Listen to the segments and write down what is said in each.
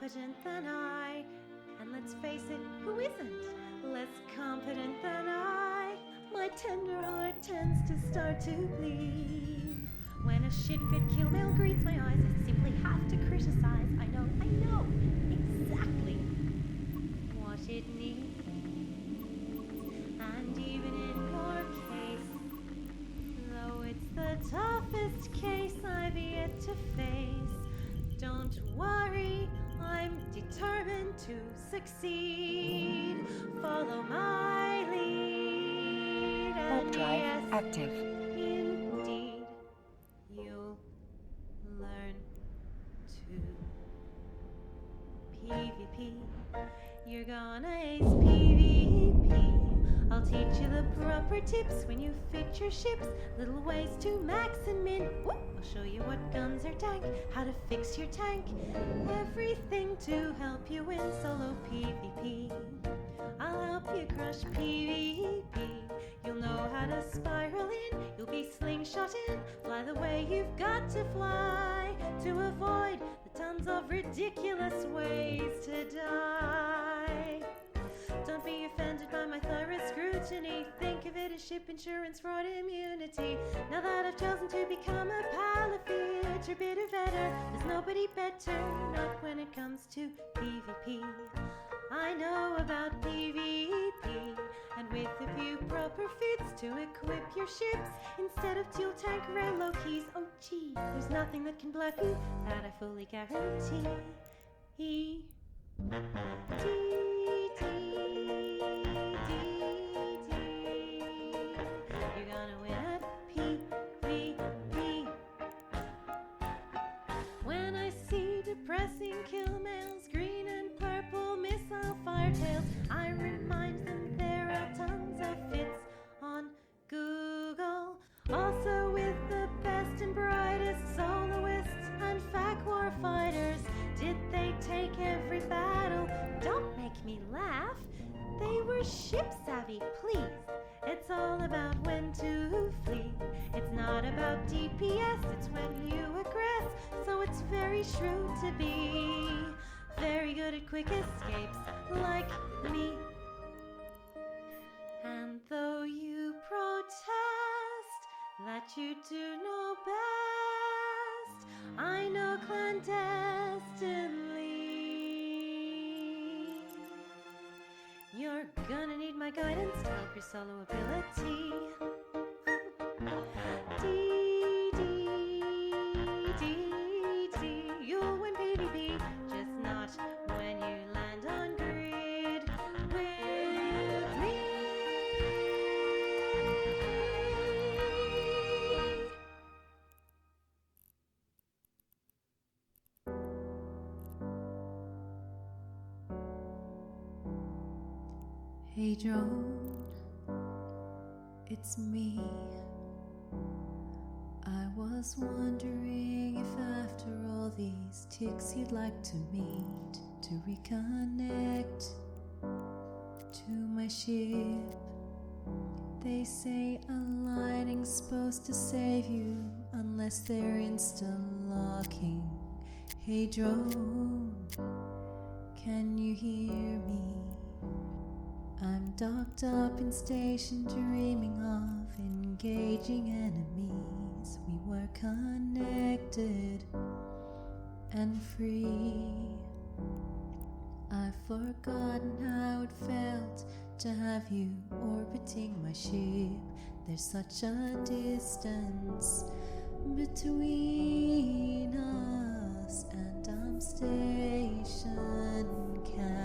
competent than I. And let's face it, who isn't less competent than I? My tender heart tends to start to bleed when a shit-fit kill mail greets my eyes. I simply have to criticize. I know exactly what it needs. And even in your case, though it's the toughest case I've yet to face, don't worry, I'm determined to succeed. Follow my lead, and drive yes, active. Indeed, you'll learn to PvP. You're gonna ace PvP. I'll teach you the proper tips when you fit your ships, little ways to max and min. Whoop. I'll show you what guns are dank, how to fix your tank, everything to help you win solo PvP. I'll help you crush PvP. You'll know how to spiral in, you'll be slingshot in, fly the way you've got to fly, to avoid the tons of ridiculous ways to die. Don't be offended by my thorough scrutiny. Think of it as ship insurance fraud immunity. Now that I've chosen to become a palafitter, bit of better, there's nobody better, not when it comes to PvP. I know about PvP, and with a few proper fits to equip your ships instead of dual tank railroad keys. Oh gee, there's nothing that can bluff you, that I fully guarantee. You're gonna win at PvP. When I see depressing kill mails, green and purple missile firetails, I remind them there are tons of fits on Google. Also with the best and brightest soloists and fac war fighters. Did they take every battle? Don't make me laugh. They were ship savvy, please. It's all about when to flee. It's not about DPS, it's when you aggress. So it's very shrewd to be very good at quick escapes, like me. And though you protest that you do know best, I know clandestinely you're gonna need my guidance to help your solo ability. You'll win PvP, just not when you land on grid with me. Hey drone, it's me. I was wondering if after all these ticks you'd like to meet, to reconnect to my ship. They say alignings's supposed to save you unless they're insta-locking. Hey drone, can you hear me? I'm docked up in station dreaming of engaging enemies. We were connected and free. I've forgotten how it felt to have you orbiting my ship. There's such a distance between us, and I'm station camped.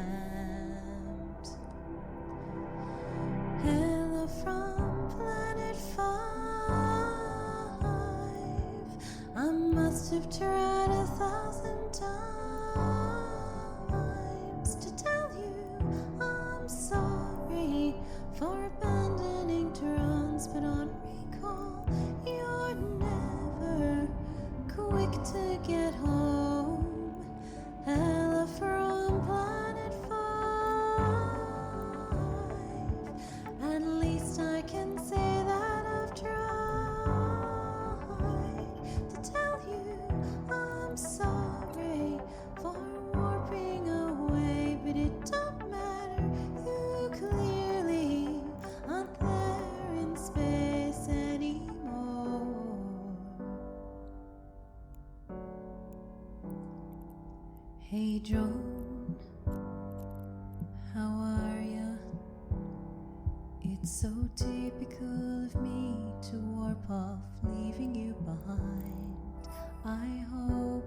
Hello from Planet 5. I must have tried 1,000 times to tell you I'm sorry for abandoning drones, but on recall, you're never quick to get home. Hello from Planet 5. At least I can say that I've tried to tell you I'm sorry for warping Hey drone, how are ya? It's so typical of me to warp off, leaving you behind. I hope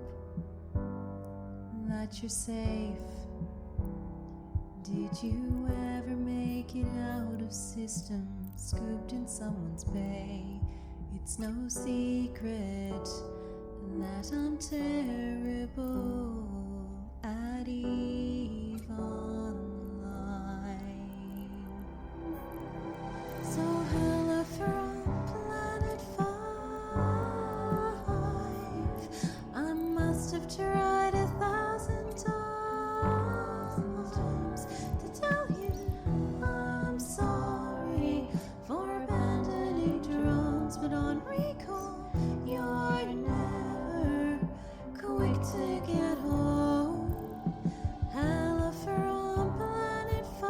that you're safe. Did you ever make it out of system, scooped in someone's bay? It's no secret that I'm terrible at EVE Online. So hello from Planet 5. I must have tried 1,000 times to tell you I'm sorry for abandoning drones, but on recall, you're never quick to get home. Hello from Planet 5.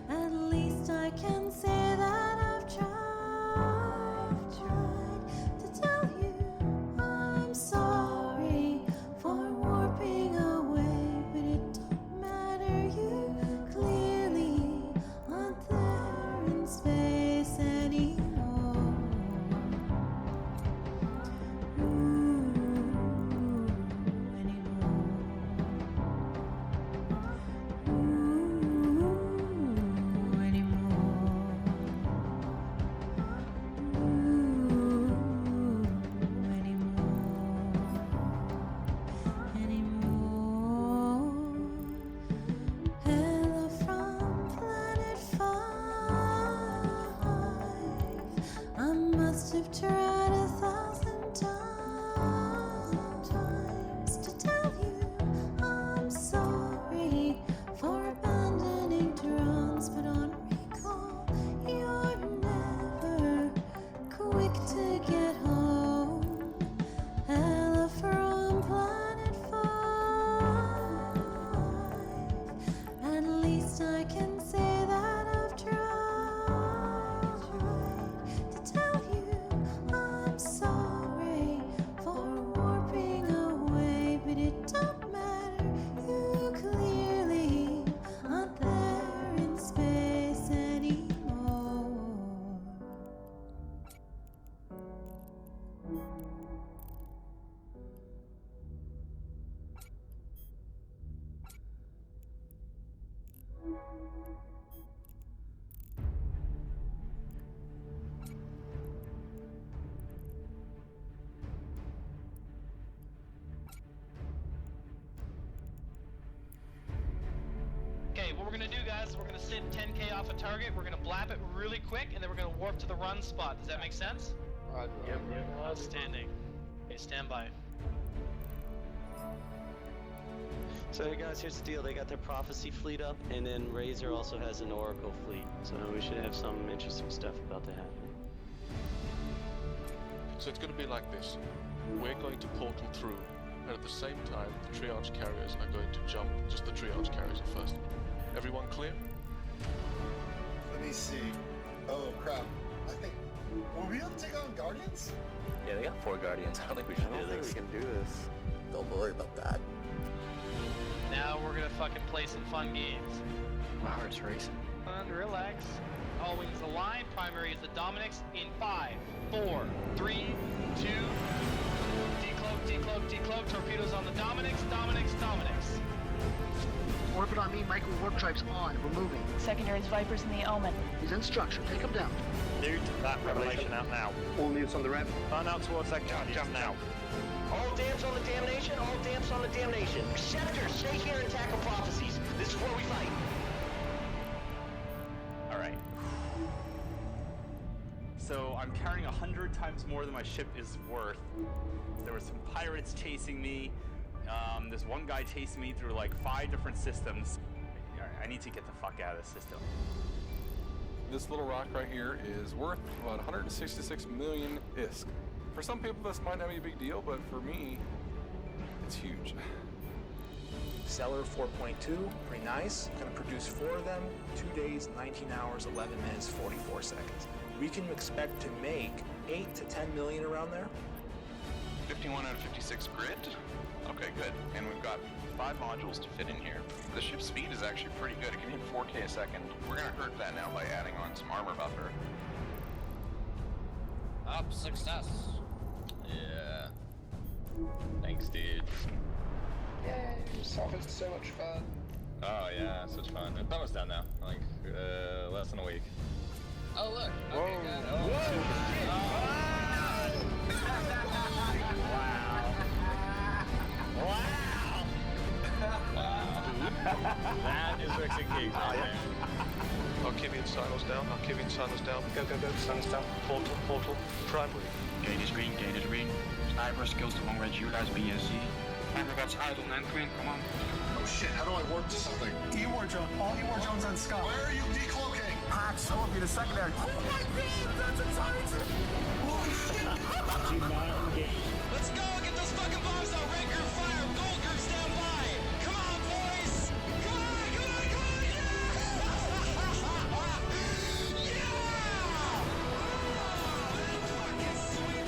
At least I can say that I've tried to tell you I'm sorry for warping away, but it don't matter, you clearly aren't there in space anymore. Hello from Planet 5. I must have tried 1,000 times to tell you I'm sorry for abandoning drones, but on recall, you're never quick to get home. Hello from Planet 5. At least I can say that I've tried to tell you I'm sorry for warping away, but it don't matter, you clearly aren't there in space anymore. Okay, what we're gonna do, guys, is we're gonna sit 10K off a target, we're gonna blap it really quick, and then we're gonna warp to the run spot. Does that make sense? Yep. Outstanding. Okay, stand by. So hey guys, here's the deal. They got their prophecy fleet up, and then Razor also has an oracle fleet. So we should have some interesting stuff about to happen. So it's going to be like this. We're going to portal through, and at the same time, the triage carriers are going to jump. Just the triage carriers are first. Everyone clear? Let me see. Oh crap. I think. Will we be able to take on Guardians? Yeah, they got 4 Guardians. I don't think we should do this. we can do this. Don't worry about that. Now we're gonna fucking play some fun games. My heart's racing. Fun, relax. All wings align. Primary is the Dominix in 5, 4, 3, 2. Decloak, decloak, decloak. Torpedoes on the Dominix, Dominix, Dominix. Orbit on me, micro warp drives on. We're moving. Secondaries, Vipers, and the Omen. He's in structure. Take him down. Nude that revelation out now. All mutes on the ramp. Burn out towards that jump now. All damps on the damnation, all damps on the damnation. Scepter, stay here and tackle prophecies. This is where we fight. Alright. So I'm carrying 100 times more than my ship is worth. There were some pirates chasing me. There's one guy chasing me through like 5 different systems. I need to get the fuck out of this system. This little rock right here is worth about 166 million ISK. For some people, this might not be a big deal, but for me, it's huge. Seller 4.2, pretty nice. Gonna produce 4 of them, 2 days, 19 hours, 11 minutes, 44 seconds. We can expect to make 8 to 10 million around there. If 51 out of 56 grid. Okay, good. And we've got 5 modules to fit in here. The ship's speed is actually pretty good. It can hit 4K a second. We're gonna hurt that now by adding on some armor buffer. Up success. Yeah. Thanks, dude. Yay, Sophos is so much fun. Oh yeah, such fun. It's almost done now. Like less than a week. Oh look. Okay, good. Oh, wow. That is Rick's engagement, man. Archivian silos down, Archivian silos down. Go, go, go, silos down. Portal, portal, primary. Gate is green, gate is green. Sniper skills to long range, you guys BSC. Sniper guts idle and green, come on. Oh shit, how do I warp to something? E-War Drone, all E-War Drones on Scott. Where are you decloaking? Patch, that would be the secondary. Oh my god, that's a Titan! Holy shit! Let's go! Get those fucking bombs out! Red group fire! Gold group stand by! Come on, boys! Come on, come on, come on! Yeah! Yeah! Oh, that's fucking sweet!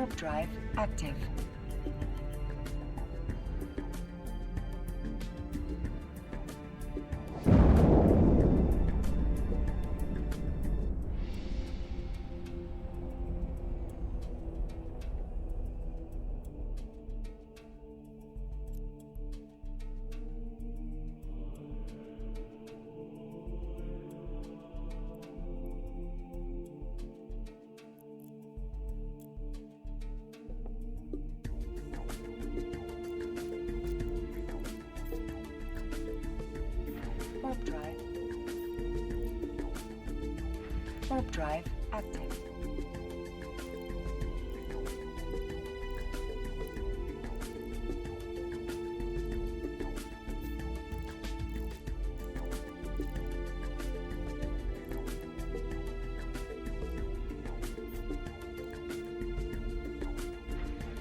Warp drive active. Warp drive. Warp drive active.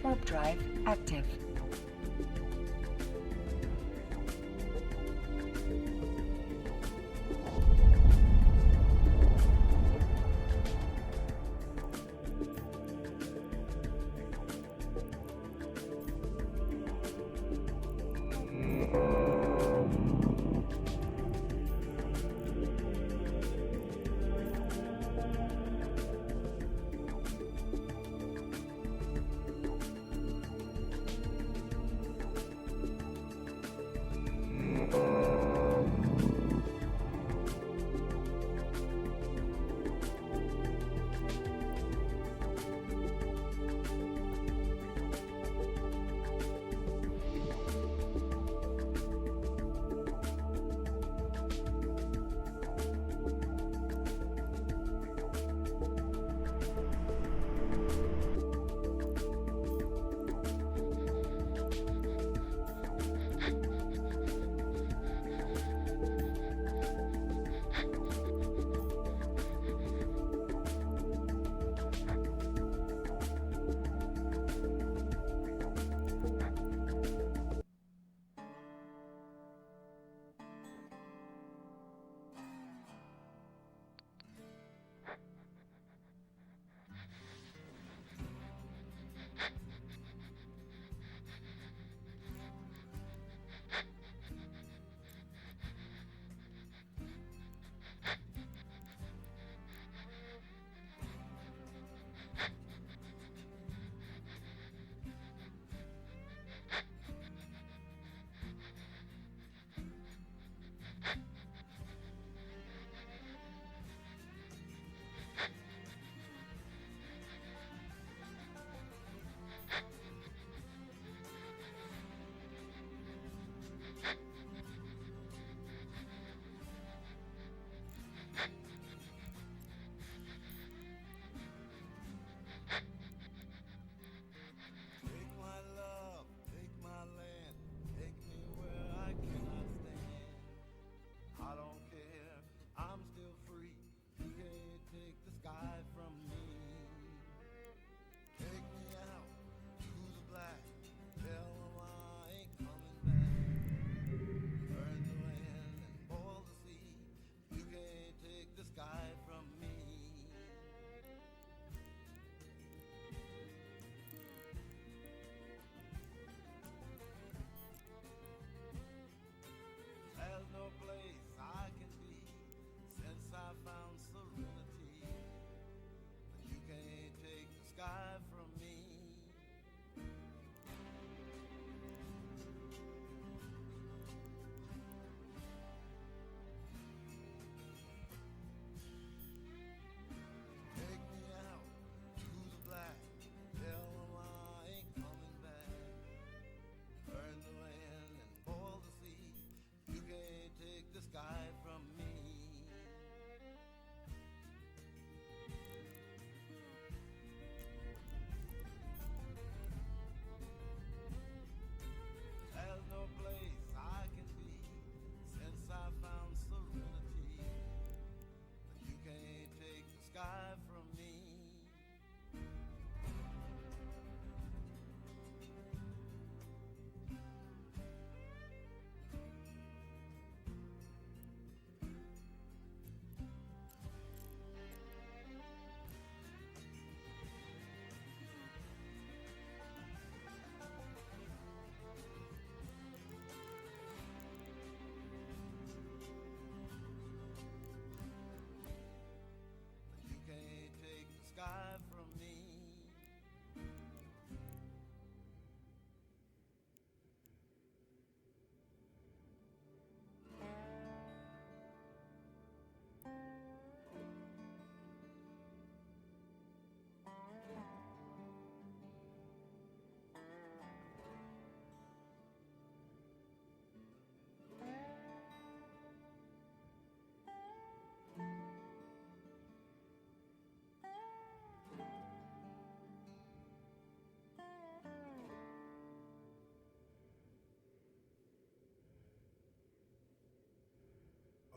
Warp drive active.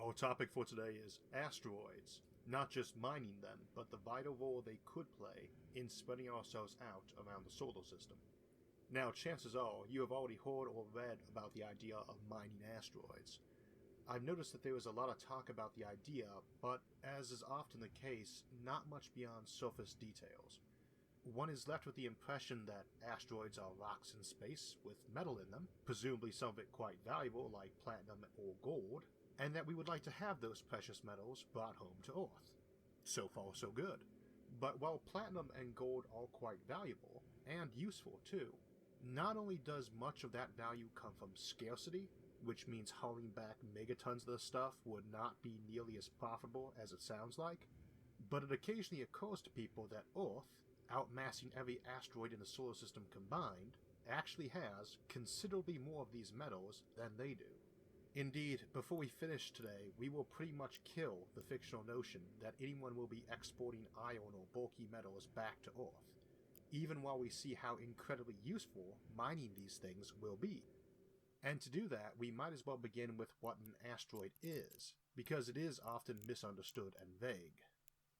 Our topic for today is asteroids. Not just mining them, but the vital role they could play in spreading ourselves out around the solar system. Now, chances are you have already heard or read about the idea of mining asteroids. I've noticed that there is a lot of talk about the idea, but as is often the case, not much beyond surface details. One is left with the impression that asteroids are rocks in space with metal in them, presumably some of it quite valuable like platinum or gold, and that we would like to have those precious metals brought home to Earth. So far so good. But while platinum and gold are quite valuable, and useful too, not only does much of that value come from scarcity, which means hauling back megatons of the stuff would not be nearly as profitable as it sounds like, but it occasionally occurs to people that Earth, outmassing every asteroid in the solar system combined, actually has considerably more of these metals than they do. Indeed, before we finish today, we will pretty much kill the fictional notion that anyone will be exporting iron or bulky metals back to Earth, even while we see how incredibly useful mining these things will be. And to do that, we might as well begin with what an asteroid is, because it is often misunderstood and vague.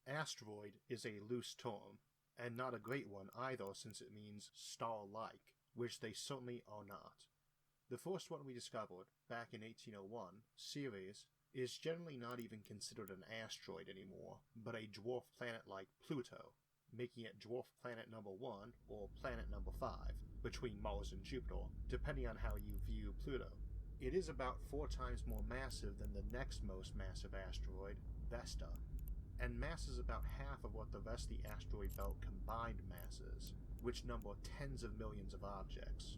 Asteroid is a loose term, and not a great one either since it means star-like, which they certainly are not. The first one we discovered, back in 1801, Ceres, is generally not even considered an asteroid anymore, but a dwarf planet like Pluto, making it dwarf planet number 1 or planet number 5, between Mars and Jupiter, depending on how you view Pluto. It is about 4 times more massive than the next most massive asteroid, Vesta, and masses about half of what the rest of the asteroid belt combined masses, which number tens of millions of objects,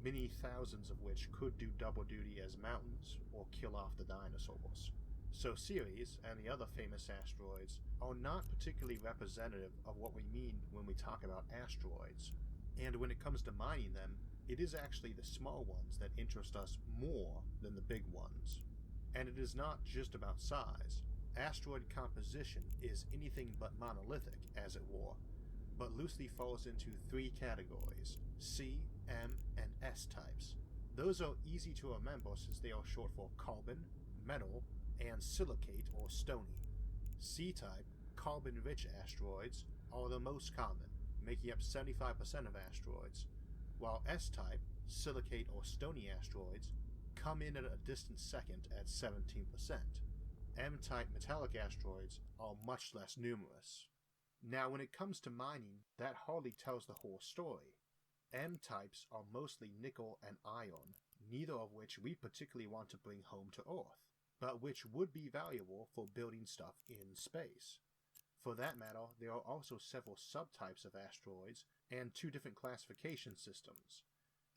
many thousands of which could do double duty as mountains or kill off the dinosaurs. So Ceres and the other famous asteroids are not particularly representative of what we mean when we talk about asteroids, and when it comes to mining them, it is actually the small ones that interest us more than the big ones. And it is not just about size. Asteroid composition is anything but monolithic, as it were, but loosely falls into 3 categories: C, M, and S types. Those are easy to remember since they are short for carbon, metal, and silicate or stony. C-type, carbon-rich asteroids are the most common, making up 75% of asteroids, while S-type, silicate or stony asteroids come in at a distant second at 17%. M-type metallic asteroids are much less numerous. Now when it comes to mining, that hardly tells the whole story. M-types are mostly nickel and iron, neither of which we particularly want to bring home to Earth, but which would be valuable for building stuff in space. For that matter, there are also several subtypes of asteroids and 2 different classification systems,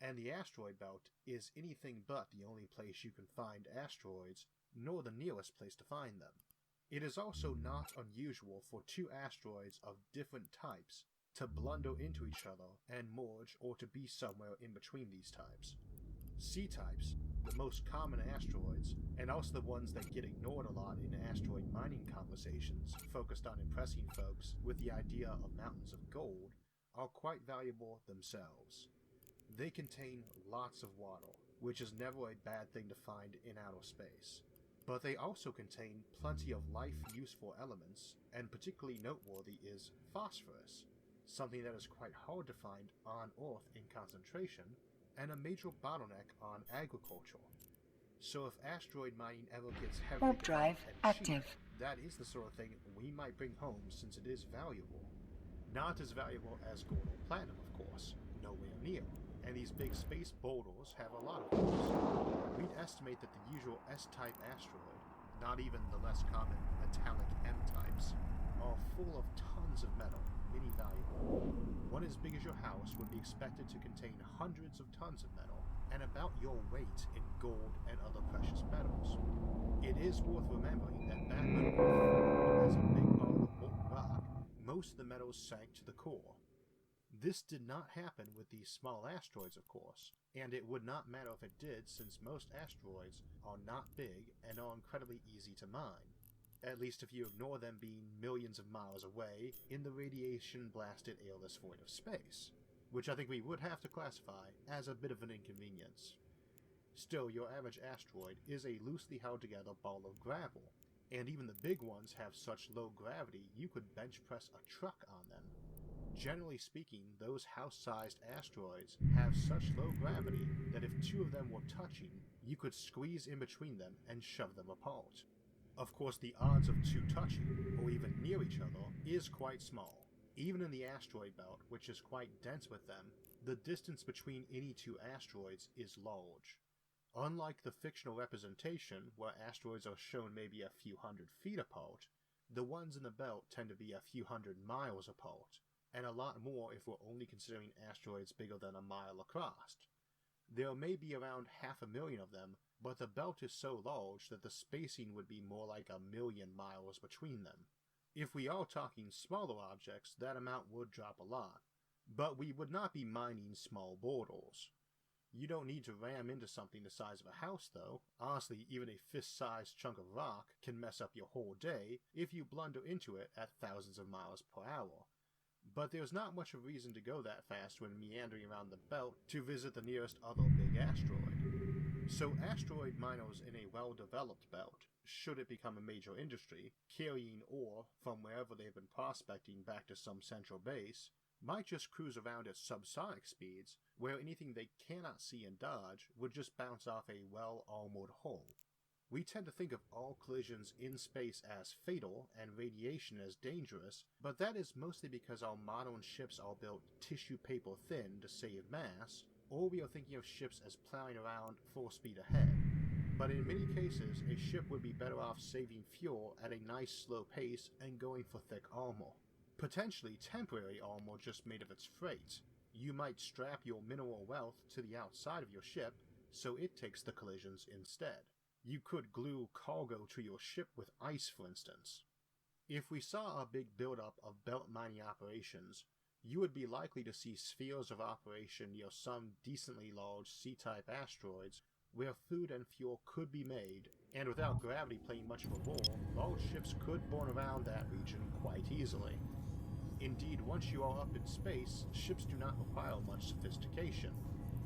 and the asteroid belt is anything but the only place you can find asteroids, nor the nearest place to find them. It is also not unusual for 2 asteroids of different types to blunder into each other and merge, or to be somewhere in between these types. C-types, the most common asteroids, and also the ones that get ignored a lot in asteroid mining conversations focused on impressing folks with the idea of mountains of gold, are quite valuable themselves. They contain lots of water, which is never a bad thing to find in outer space. But they also contain plenty of life-useful elements, and particularly noteworthy is phosphorus, something that is quite hard to find on Earth in concentration, and a major bottleneck on agriculture. So if asteroid mining ever gets heavily Warp drive and cheap, active. that is the sort of thing we might bring home since it is valuable. Not as valuable as gold or platinum, of course, nowhere near, and these big space boulders have a lot of those. We'd estimate that the usual S-type asteroid, not even the less common metallic M-types, are full of tons of metal, many valuable. One as big as your house would be expected to contain hundreds of tons of metal, and about your weight in gold and other precious metals. It is worth remembering that back when Earth formed as a big ball of molten rock, most of the metals sank to the core. This did not happen with these small asteroids, of course, and it would not matter if it did since most asteroids are not big and are incredibly easy to mine. At least if you ignore them being millions of miles away in the radiation-blasted airless void of space, which I think we would have to classify as a bit of an inconvenience. Still, your average asteroid is a loosely held together ball of gravel, and even the big ones have such low gravity you could bench press a truck on them. Generally speaking, those house-sized asteroids have such low gravity that if two of them were touching, you could squeeze in between them and shove them apart. Of course, the odds of two touching, or even near each other, is quite small. Even in the asteroid belt, which is quite dense with them, the distance between any two asteroids is large. Unlike the fictional representation, where asteroids are shown maybe a few hundred feet apart, the ones in the belt tend to be a few hundred miles apart, and a lot more if we're only considering asteroids bigger than a mile across. There may be around 500,000 of them, but the belt is so large that the spacing would be more like 1,000,000 miles between them. If we are talking smaller objects, that amount would drop a lot, but we would not be mining small borders. You don't need to ram into something the size of a house, though. Honestly, even a fist-sized chunk of rock can mess up your whole day if you blunder into it at thousands of miles per hour. But there's not much of a reason to go that fast when meandering around the belt to visit the nearest other big asteroid. So asteroid miners in a well-developed belt, should it become a major industry, carrying ore from wherever they've been prospecting back to some central base, might just cruise around at subsonic speeds, where anything they cannot see and dodge would just bounce off a well-armored hull. We tend to think of all collisions in space as fatal and radiation as dangerous, but that is mostly because our modern ships are built tissue paper thin to save mass, or we are thinking of ships as plowing around full speed ahead. But in many cases, a ship would be better off saving fuel at a nice slow pace and going for thick armor. Potentially temporary armor just made of its freight. You might strap your mineral wealth to the outside of your ship, so it takes the collisions instead. You could glue cargo to your ship with ice, for instance. If we saw a big buildup of belt mining operations, you would be likely to see spheres of operation near some decently large C-type asteroids where food and fuel could be made, and without gravity playing much of a role, large ships could burn around that region quite easily. Indeed, once you are up in space, ships do not require much sophistication.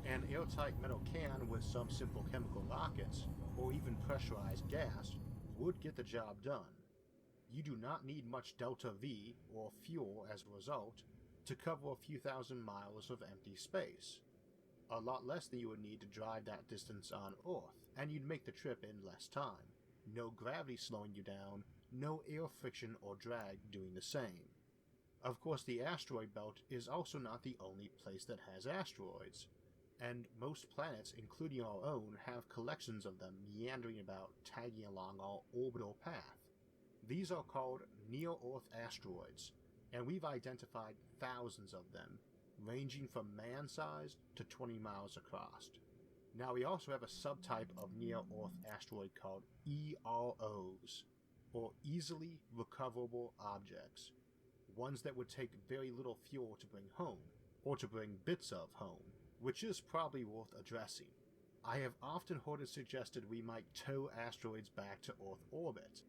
An airtight metal can with some simple chemical rockets, or even pressurized gas, would get the job done. You do not need much delta V, or fuel as a result, to cover a few thousand miles of empty space. A lot less than you would need to drive that distance on Earth, and you'd make the trip in less time. No gravity slowing you down, no air friction or drag doing the same. Of course, the asteroid belt is also not the only place that has asteroids, and most planets, including our own, have collections of them meandering about, tagging along our orbital path. These are called near-Earth asteroids, and we've identified thousands of them, ranging from man-sized to 20 miles across. Now we also have a subtype of near-Earth asteroid called EROs, or Easily Recoverable Objects, ones that would take very little fuel to bring home, or to bring bits of home, which is probably worth addressing. I have often heard it suggested we might tow asteroids back to Earth orbit.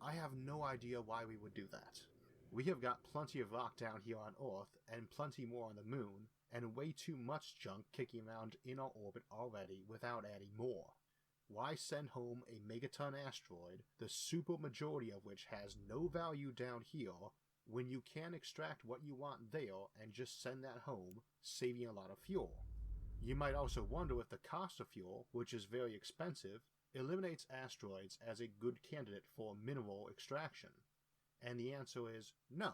I have no idea why we would do that. We have got plenty of rock down here on Earth, and plenty more on the Moon, and way too much junk kicking around in our orbit already without adding more. Why send home a megaton asteroid, the super majority of which has no value down here, when you can extract what you want there and just send that home, saving a lot of fuel? You might also wonder if the cost of fuel, which is very expensive, eliminates asteroids as a good candidate for mineral extraction. And the answer is no.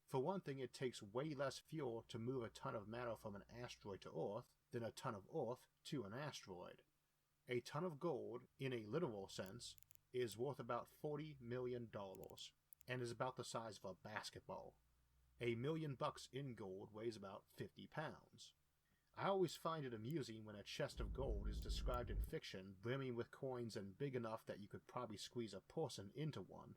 For one thing, it takes way less fuel to move a ton of matter from an asteroid to Earth than a ton of Earth to an asteroid. A ton of gold, in a literal sense, is worth about $40 million, and is about the size of a basketball. $1 million in gold weighs about 50 pounds. I always find it amusing when a chest of gold is described in fiction brimming with coins and big enough that you could probably squeeze a person into one.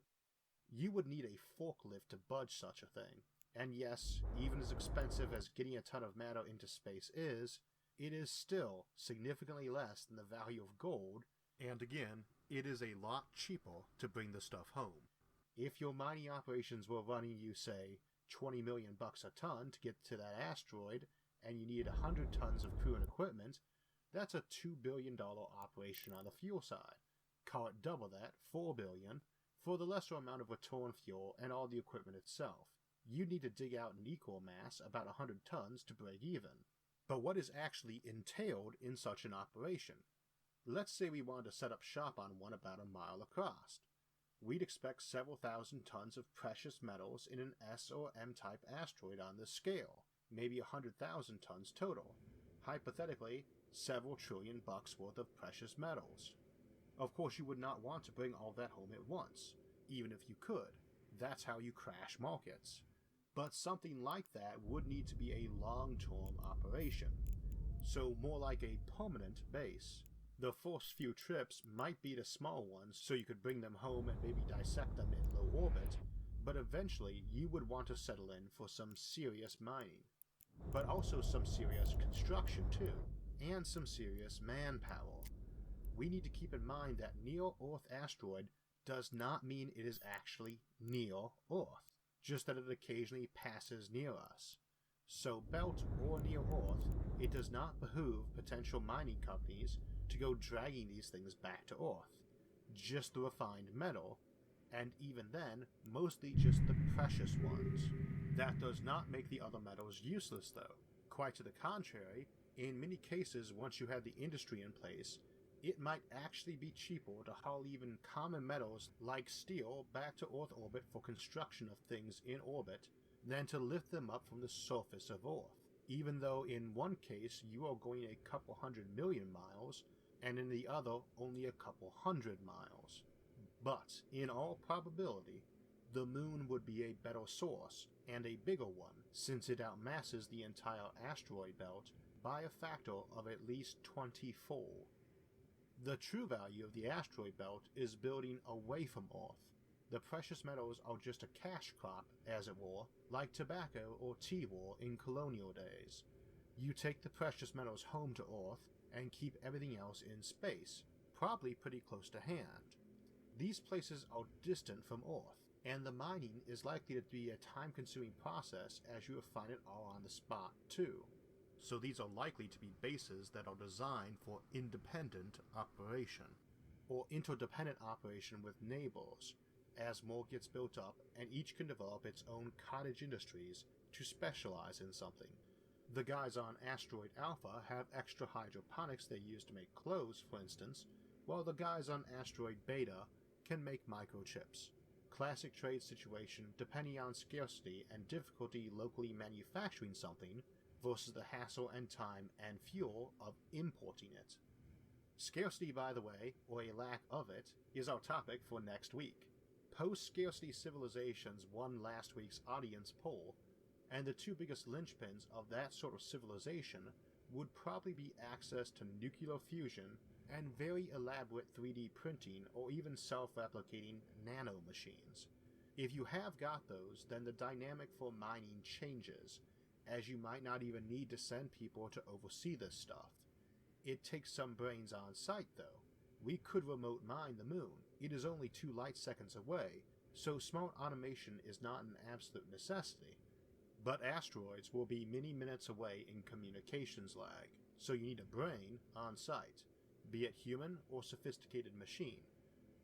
You would need a forklift to budge such a thing, and yes, even as expensive as getting a ton of matter into space is, it is still significantly less than the value of gold, and again, it is a lot cheaper to bring the stuff home. If your mining operations were running you, say, $20 million a ton to get to that asteroid, and you needed 100 tons of crew and equipment, That's a $2 billion operation on the fuel side. Call it double that, $4 billion, for the lesser amount of return fuel and all the equipment itself. You need to dig out an equal mass, about 100 tons, to break even. But what is actually entailed in such an operation? Let's say we wanted to set up shop on one about a mile across. We'd expect several thousand tons of precious metals in an S or M-type asteroid on this scale, maybe 100,000 tons total. Hypothetically, several $trillion worth of precious metals. Of course, you would not want to bring all that home at once, even if you could. That's how you crash markets. But something like that would need to be a long-term operation, so more like a permanent base. The first few trips might be the small ones so you could bring them home and maybe dissect them in low orbit, but eventually you would want to settle in for some serious mining. But also some serious construction too, and some serious manpower. We need to keep in mind that near-Earth asteroid does not mean it is actually near Earth, just that it occasionally passes near us. So belt or near Earth, it does not behoove potential mining companies to go dragging these things back to Earth. Just the refined metal, and even then, mostly just the precious ones. That does not make the other metals useless though. Quite to the contrary, in many cases once you have the industry in place, it might actually be cheaper to haul even common metals like steel back to Earth orbit for construction of things in orbit than to lift them up from the surface of Earth, even though in one case you are going a couple 100 million miles, and in the other only a couple 100 miles. But, in all probability, the moon would be a better source, and a bigger one, since it outmasses the entire asteroid belt by a factor of at least 20-fold. The true value of the asteroid belt is building away from Earth. The precious metals are just a cash crop, as it were, like tobacco or tea were in colonial days. You take the precious metals home to Earth and keep everything else in space, probably pretty close to hand. These places are distant from Earth, and the mining is likely to be a time-consuming process as you refine it all on the spot too. So these are likely to be bases that are designed for independent operation, or interdependent operation with neighbors, as more gets built up and each can develop its own cottage industries to specialize in something. The guys on Asteroid Alpha have extra hydroponics they use to make clothes, for instance, while the guys on Asteroid Beta can make microchips. Classic trade situation depending on scarcity and difficulty locally manufacturing something versus the hassle and time and fuel of importing it. Scarcity, by the way, or a lack of it, is our topic for next week. Post-scarcity civilizations won last week's audience poll, and the two biggest linchpins of that sort of civilization would probably be access to nuclear fusion and very elaborate 3D printing or even self-replicating nanomachines. If you have got those, then the dynamic for mining changes, as you might not even need to send people to oversee this stuff. It takes some brains on site though. We could remote mine the moon. It is only 2 light seconds away, so smart automation is not an absolute necessity. But asteroids will be many minutes away in communications lag, so you need a brain on site, be it human or sophisticated machine,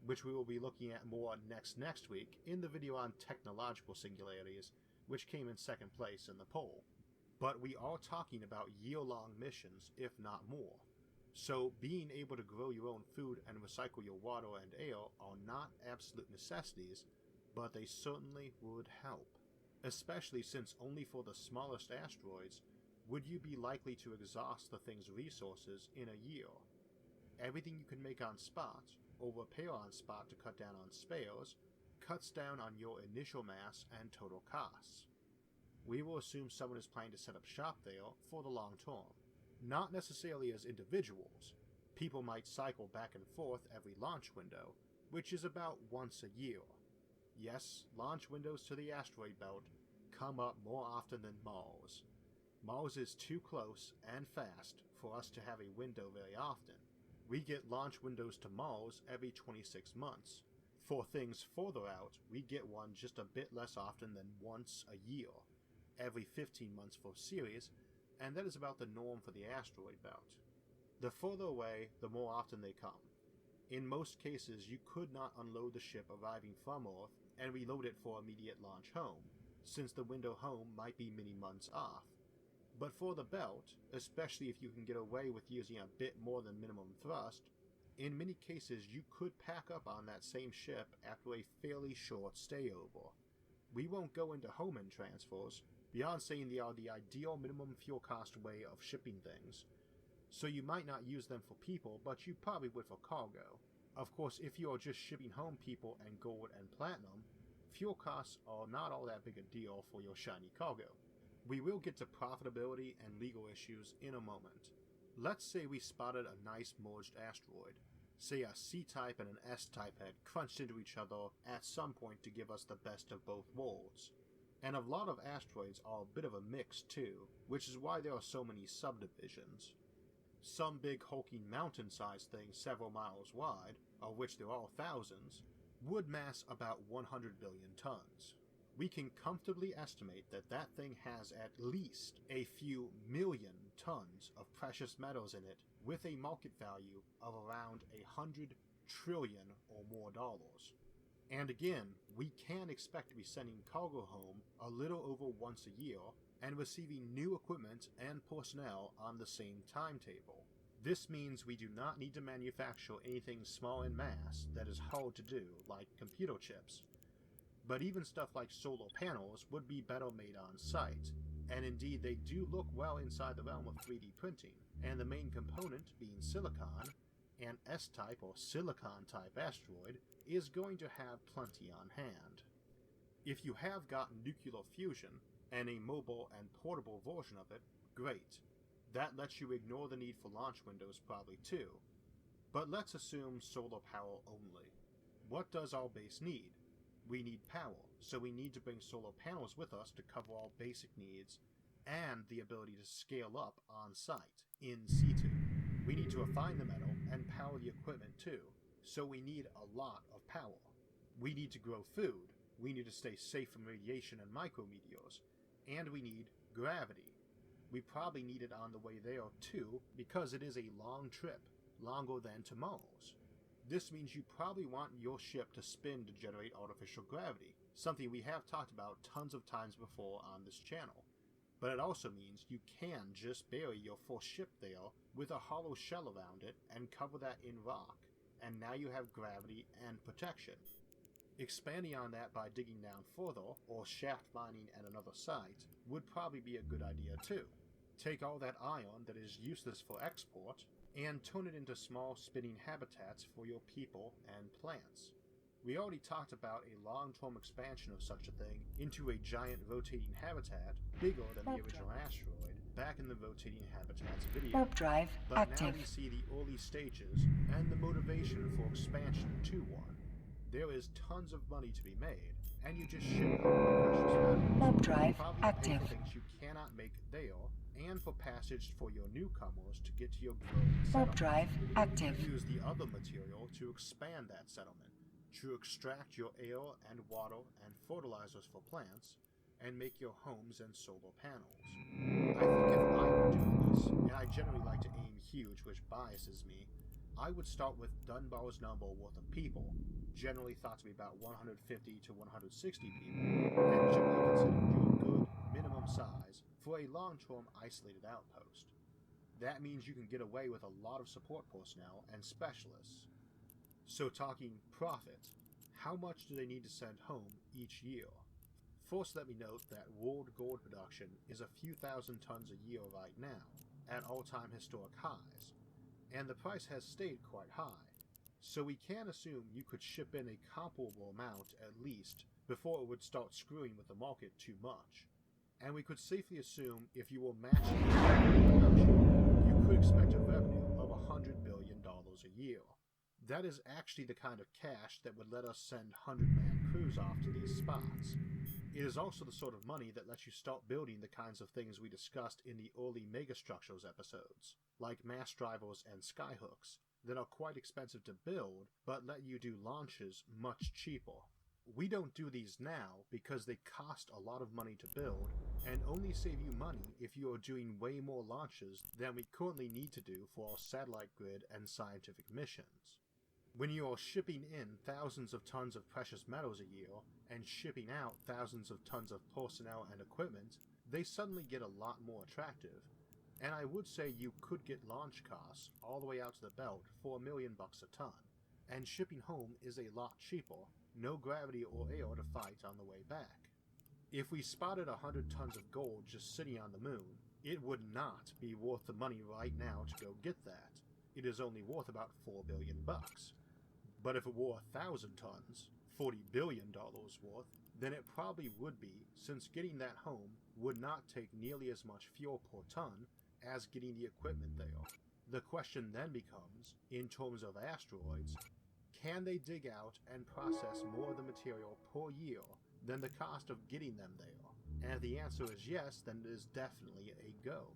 which we will be looking at more next week in the video on technological singularities, which came in second place in the poll. But we are talking about year-long missions, if not more. So being able to grow your own food and recycle your water and air are not absolute necessities, but they certainly would help. Especially since only for the smallest asteroids would you be likely to exhaust the thing's resources in a year. Everything you can make on spot, or repair on spot to cut down on spares, cuts down on your initial mass and total costs. We will assume someone is planning to set up shop there for the long term. Not necessarily as individuals. People might cycle back and forth every launch window, which is about once a year. Yes, launch windows to the asteroid belt come up more often than Mars. Mars is too close and fast for us to have a window very often. We get launch windows to Mars every 26 months. For things further out, we get one just a bit less often than once a year, every 15 months for Ceres, and that is about the norm for the asteroid belt. The further away, the more often they come. In most cases, you could not unload the ship arriving from Earth and reload it for immediate launch home, since the window home might be many months off. But for the belt, especially if you can get away with using a bit more than minimum thrust, in many cases you could pack up on that same ship after a fairly short stayover. We won't go into Hohmann transfers, beyond saying they are the ideal minimum fuel cost way of shipping things, so you might not use them for people, but you probably would for cargo. Of course, if you are just shipping home people and gold and platinum, fuel costs are not all that big a deal for your shiny cargo. We will get to profitability and legal issues in a moment. Let's say we spotted a nice merged asteroid, say a C-type and an S-type had crunched into each other at some point to give us the best of both worlds. And a lot of asteroids are a bit of a mix too, which is why there are so many subdivisions. Some big hulking mountain-sized thing several miles wide, of which there are thousands, would mass about 100 billion tons. We can comfortably estimate that that thing has at least a few million tons of precious metals in it, with a market value of around 100 trillion or more dollars. And again, we can expect to be sending cargo home a little over once a year, and receiving new equipment and personnel on the same timetable. This means we do not need to manufacture anything small in mass that is hard to do, like computer chips. But even stuff like solar panels would be better made on site, and indeed they do look well inside the realm of 3D printing, and the main component, being silicon, an S-type or silicon-type asteroid, is going to have plenty on hand. If you have got nuclear fusion, and a mobile and portable version of it, great. That lets you ignore the need for launch windows probably too. But let's assume solar power only. What does our base need? We need power, so we need to bring solar panels with us to cover our basic needs, and the ability to scale up on site, in situ. We need to refine the metal and power the equipment too, so we need a lot of power. We need to grow food, we need to stay safe from radiation and micrometeors, and we need gravity. We probably need it on the way there too, because it is a long trip, longer than to Mars. This means you probably want your ship to spin to generate artificial gravity, something we have talked about tons of times before on this channel. But it also means you can just bury your full ship there with a hollow shell around it and cover that in rock, and now you have gravity and protection. Expanding on that by digging down further, or shaft mining at another site, would probably be a good idea too. Take all that iron that is useless for export, and turn it into small spinning habitats for your people and plants. We already talked about a long-term expansion of such a thing into a giant rotating habitat bigger than the original asteroid back in the rotating habitats video. Warp drive but active. Now we see the early stages and the motivation for expansion to one. There is tons of money to be made, and you just ship home precious metals. Warp drive Probably active. pay for things you cannot make there, and for passage for your newcomers to get to your growing Warp settlement. drive active. Use the other material to expand that settlement, to extract your air and water and fertilizers for plants, and make your homes and solar panels. I think if I were doing this, and I generally like to aim huge, which biases me, I would start with Dunbar's number worth of people, generally thought to be about 150 to 160 people, and generally considered your good minimum size for a long-term isolated outpost. That means you can get away with a lot of support personnel and specialists. So talking profit, how much do they need to send home each year? First, let me note that world gold production is a few thousand tons a year right now, at all-time historic highs, and the price has stayed quite high. So we can assume you could ship in a comparable amount at least before it would start screwing with the market too much. And we could safely assume if you were matching production, you could expect a revenue of $100 billion a year. That is actually the kind of cash that would let us send 100-man crews off to these spots. It is also the sort of money that lets you start building the kinds of things we discussed in the early megastructures episodes, like mass drivers and skyhooks, that are quite expensive to build, but let you do launches much cheaper. We don't do these now because they cost a lot of money to build, and only save you money if you are doing way more launches than we currently need to do for our satellite grid and scientific missions. When you are shipping in thousands of tons of precious metals a year, and shipping out thousands of tons of personnel and equipment, they suddenly get a lot more attractive. And I would say you could get launch costs all the way out to the belt for $1 million a ton, and shipping home is a lot cheaper, no gravity or air to fight on the way back. If we spotted 100 tons of gold just sitting on the moon, it would not be worth the money right now to go get that. It is only worth about $4 billion. But if it were 1,000 tons, $40 billion worth, then it probably would be, since getting that home would not take nearly as much fuel per ton as getting the equipment there. The question then becomes, in terms of asteroids, can they dig out and process more of the material per year than the cost of getting them there? And if the answer is yes, then it is definitely a go.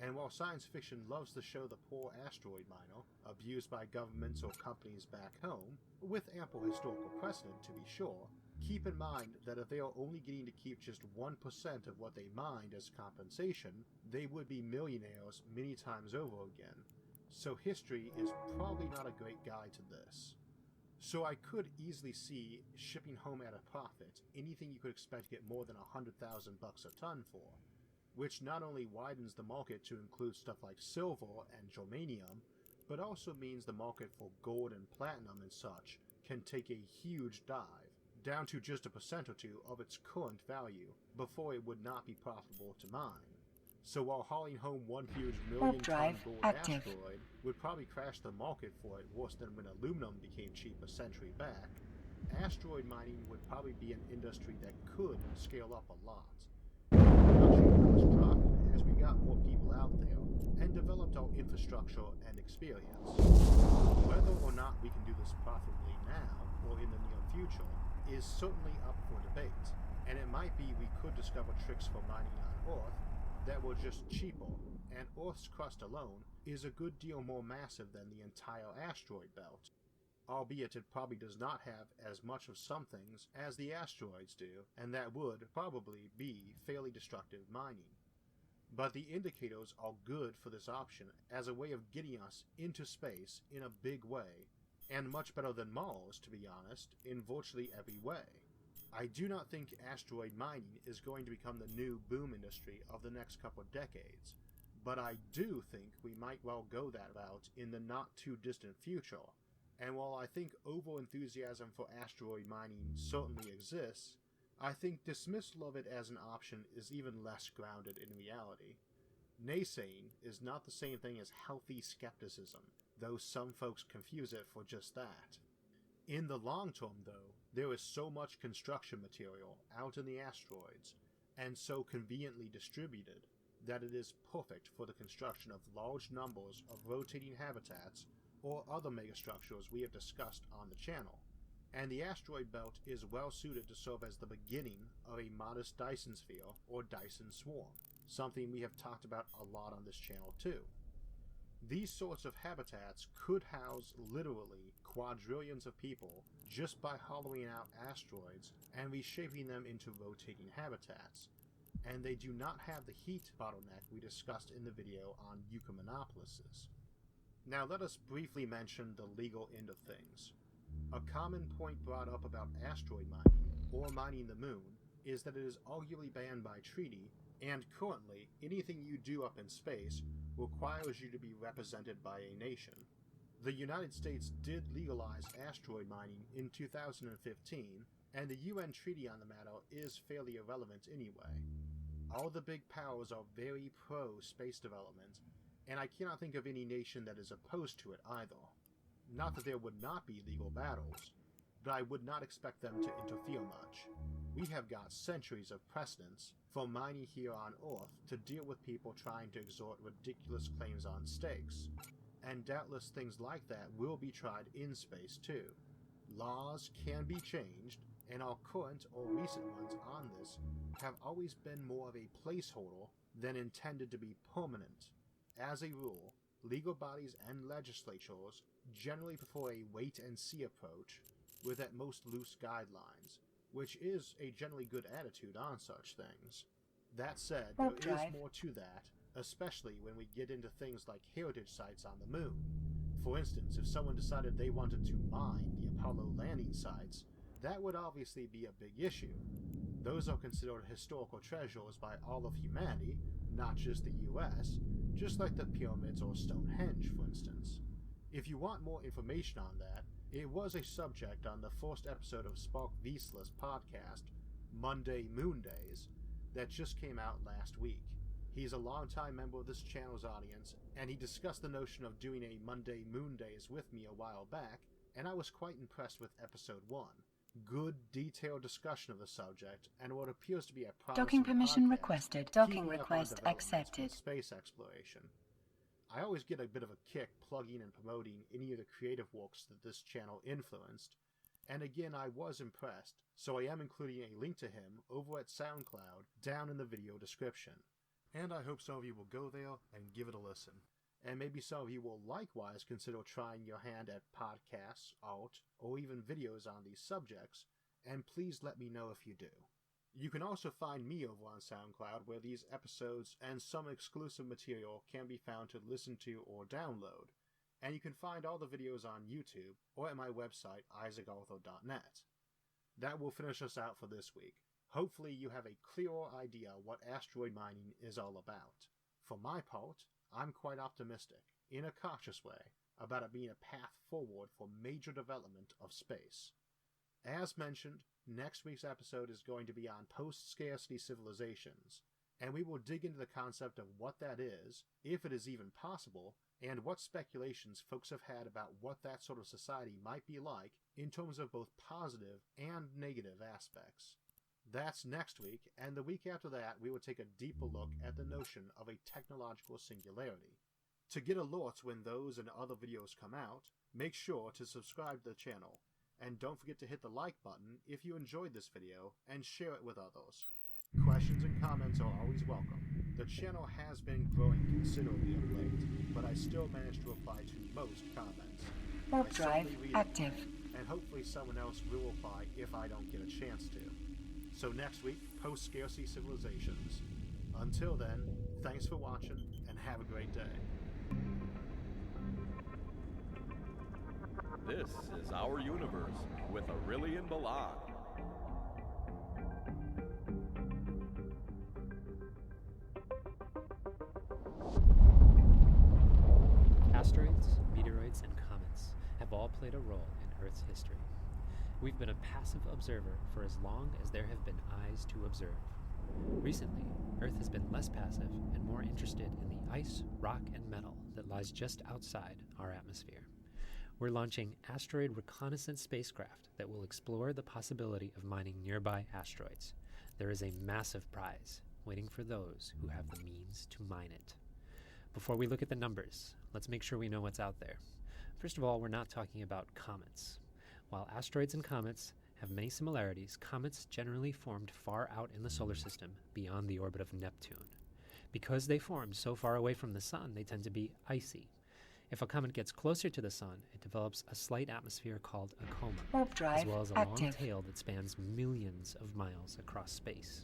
And while science fiction loves to show the poor asteroid miner, abused by governments or companies back home, with ample historical precedent to be sure, keep in mind that if they are only getting to keep just 1% of what they mined as compensation, they would be millionaires many times over again. So history is probably not a great guide to this. So I could easily see shipping home at a profit anything you could expect to get more than $100,000 a ton for, which not only widens the market to include stuff like silver and germanium, but also means the market for gold and platinum and such can take a huge dive, down to just 1% or 2% of its current value, before it would not be profitable to mine. So while hauling home one huge million-ton gold asteroid would probably crash the market for it worse than when aluminum became cheap a century back, asteroid mining would probably be an industry that could scale up a lot. As we got more people out there and developed our infrastructure and experience. Whether or not we can do this profitably now or in the near future is certainly up for debate, and it might be we could discover tricks for mining on Earth that were just cheaper, and Earth's crust alone is a good deal more massive than the entire asteroid belt, albeit it probably does not have as much of some things as the asteroids do, and that would probably be fairly destructive mining. But the indicators are good for this option as a way of getting us into space in a big way, and much better than Mars, to be honest, in virtually every way. I do not think asteroid mining is going to become the new boom industry of the next couple of decades, but I do think we might well go that route in the not too distant future. And while I think over-enthusiasm for asteroid mining certainly exists, I think dismissal of it as an option is even less grounded in reality. Naysaying is not the same thing as healthy skepticism, though some folks confuse it for just that. In the long term, though, there is so much construction material out in the asteroids, and so conveniently distributed, that it is perfect for the construction of large numbers of rotating habitats or other megastructures we have discussed on the channel. And the asteroid belt is well suited to serve as the beginning of a modest Dyson sphere or Dyson swarm, something we have talked about a lot on this channel too. These sorts of habitats could house literally quadrillions of people just by hollowing out asteroids and reshaping them into rotating habitats, and they do not have the heat bottleneck we discussed in the video on Eucomenopolises. Now let us briefly mention the legal end of things. A common point brought up about asteroid mining, or mining the moon, is that it is arguably banned by treaty, and currently, anything you do up in space requires you to be represented by a nation. The United States did legalize asteroid mining in 2015, and the UN treaty on the matter is fairly irrelevant anyway. All the big powers are very pro-space development, and I cannot think of any nation that is opposed to it either. Not that there would not be legal battles, but I would not expect them to interfere much. We have got centuries of precedents for mining here on Earth to deal with people trying to extort ridiculous claims on stakes, and doubtless things like that will be tried in space too. Laws can be changed, and our current or recent ones on this have always been more of a placeholder than intended to be permanent. As a rule, legal bodies and legislatures generally prefer a wait-and-see approach with at most loose guidelines, which is a generally good attitude on such things. That said, Warp there is drive. more to that, especially when we get into things like heritage sites on the moon. For instance, if someone decided they wanted to mine the Apollo landing sites, that would obviously be a big issue. Those are considered historical treasures by all of humanity, not just the US, just like the pyramids or Stonehenge, for instance. If you want more information on that, it was a subject on the first episode of Spark Viesla's podcast, Monday Moon Days, that just came out last week. He's a longtime member of this channel's audience, and he discussed the notion of doing a Monday Moon Days with me a while back, and I was quite impressed with episode 1. Good, detailed discussion of the subject, and what appears to be a promising Docking permission podcast, requested. Docking keeping up on request developments in accepted. space exploration. I always get a bit of a kick plugging and promoting any of the creative works that this channel influenced, and again I was impressed, so I am including a link to him over at SoundCloud down in the video description. And I hope some of you will go there and give it a listen. And maybe some of you will likewise consider trying your hand at podcasts, art, or even videos on these subjects, and please let me know if you do. You can also find me over on SoundCloud, where these episodes and some exclusive material can be found to listen to or download, and you can find all the videos on YouTube or at my website, isaacarthur.net. That will finish us out for this week. Hopefully you have a clearer idea what asteroid mining is all about. For my part, I'm quite optimistic, in a cautious way, about it being a path forward for major development of space. As mentioned, next week's episode is going to be on post-scarcity civilizations, and we will dig into the concept of what that is, if it is even possible, and what speculations folks have had about what that sort of society might be like in terms of both positive and negative aspects. That's next week, and the week after that we will take a deeper look at the notion of a technological singularity. To get alerts when those and other videos come out, make sure to subscribe to the channel, and don't forget to hit the like button if you enjoyed this video, and share it with others. Questions and comments are always welcome. The channel has been growing considerably of late, but I still manage to reply to most comments. Warp I drive certainly read active. them, and hopefully someone else will reply if I don't get a chance to. So next week, post-scarcity civilizations. Until then, thanks for watching, and have a great day. This is our universe with Aurelian Milan. Asteroids, meteoroids, and comets have all played a role in Earth's history. We've been a passive observer for as long as there have been eyes to observe. Recently, Earth has been less passive and more interested in the ice, rock, and metal that lies just outside our atmosphere. We're launching asteroid reconnaissance spacecraft that will explore the possibility of mining nearby asteroids. There is a massive prize waiting for those who have the means to mine it. Before we look at the numbers, let's make sure we know what's out there. First of all, we're not talking about comets. While asteroids and comets have many similarities, comets generally formed far out in the solar system beyond the orbit of Neptune. Because they formed so far away from the sun, they tend to be icy. If a comet gets closer to the sun, it develops a slight atmosphere called a coma, Warp drive as well as a long active. tail that spans millions of miles across space.